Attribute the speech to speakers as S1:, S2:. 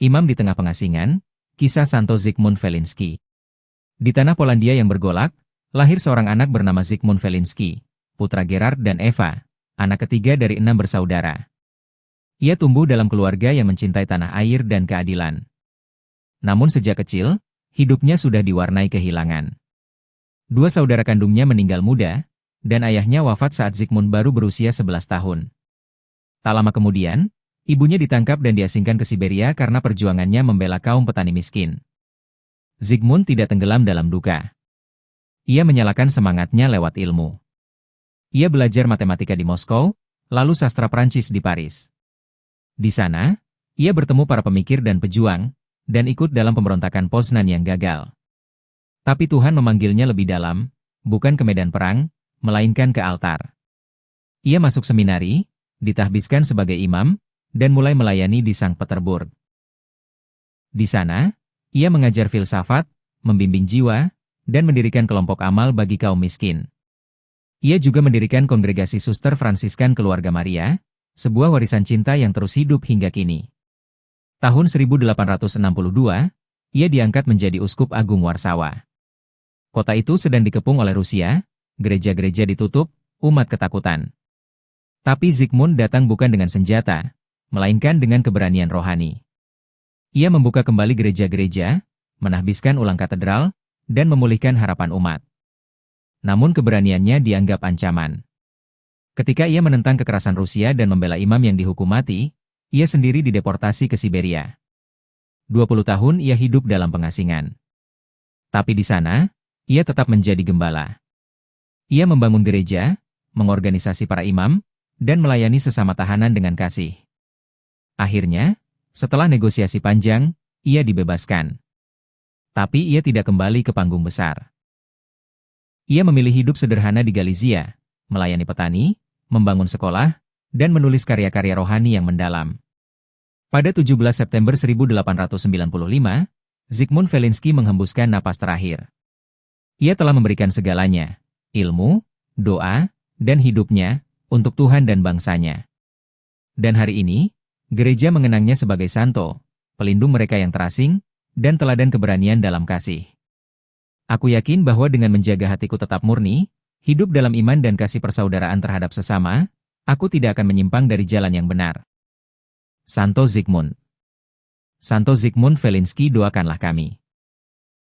S1: Imam di tengah pengasingan, kisah Santo Zygmunt Felinski. Di tanah Polandia yang bergolak, lahir seorang anak bernama Zygmunt Felinski, putra Gerard dan Eva, anak ketiga dari 6 bersaudara. Ia tumbuh dalam keluarga yang mencintai tanah air dan keadilan. Namun sejak kecil, hidupnya sudah diwarnai kehilangan. 2 saudara kandungnya meninggal muda, dan ayahnya wafat saat Zygmunt baru berusia 11 tahun. Tak lama kemudian, ibunya ditangkap dan diasingkan ke Siberia karena perjuangannya membela kaum petani miskin. Zygmunt tidak tenggelam dalam duka. Ia menyalakan semangatnya lewat ilmu. Ia belajar matematika di Moskow, lalu sastra Prancis di Paris. Di sana, ia bertemu para pemikir dan pejuang, dan ikut dalam pemberontakan Poznan yang gagal. Tapi Tuhan memanggilnya lebih dalam, bukan ke medan perang, melainkan ke altar. Ia masuk seminari, ditahbiskan sebagai imam, dan mulai melayani di Sankt Petersburg. Di sana, ia mengajar filsafat, membimbing jiwa, dan mendirikan kelompok amal bagi kaum miskin. Ia juga mendirikan kongregasi Suster Fransiskan Keluarga Maria, sebuah warisan cinta yang terus hidup hingga kini. Tahun 1862, ia diangkat menjadi Uskup Agung Warsawa. Kota itu sedang dikepung oleh Rusia, gereja-gereja ditutup, umat ketakutan. Tapi Zygmunt datang bukan dengan senjata, melainkan dengan keberanian rohani. Ia membuka kembali gereja-gereja, menahbiskan ulang katedral, dan memulihkan harapan umat. Namun keberaniannya dianggap ancaman. Ketika ia menentang kekerasan Rusia dan membela imam yang dihukum mati, ia sendiri dideportasi ke Siberia. 20 tahun ia hidup dalam pengasingan. Tapi di sana, ia tetap menjadi gembala. Ia membangun gereja, mengorganisasi para imam, dan melayani sesama tahanan dengan kasih. Akhirnya, setelah negosiasi panjang, ia dibebaskan. Tapi ia tidak kembali ke panggung besar. Ia memilih hidup sederhana di Galizia, melayani petani, membangun sekolah, dan menulis karya-karya rohani yang mendalam. Pada 17 September 1895, Zygmunt Felinski menghembuskan napas terakhir. Ia telah memberikan segalanya, ilmu, doa, dan hidupnya, untuk Tuhan dan bangsanya. Dan hari ini, gereja mengenangnya sebagai santo, pelindung mereka yang terasing, dan teladan keberanian dalam kasih. Aku yakin bahwa dengan menjaga hatiku tetap murni, hidup dalam iman dan kasih persaudaraan terhadap sesama, aku tidak akan menyimpang dari jalan yang benar. Santo Zygmunt. Santo Zygmunt Felinski, doakanlah kami.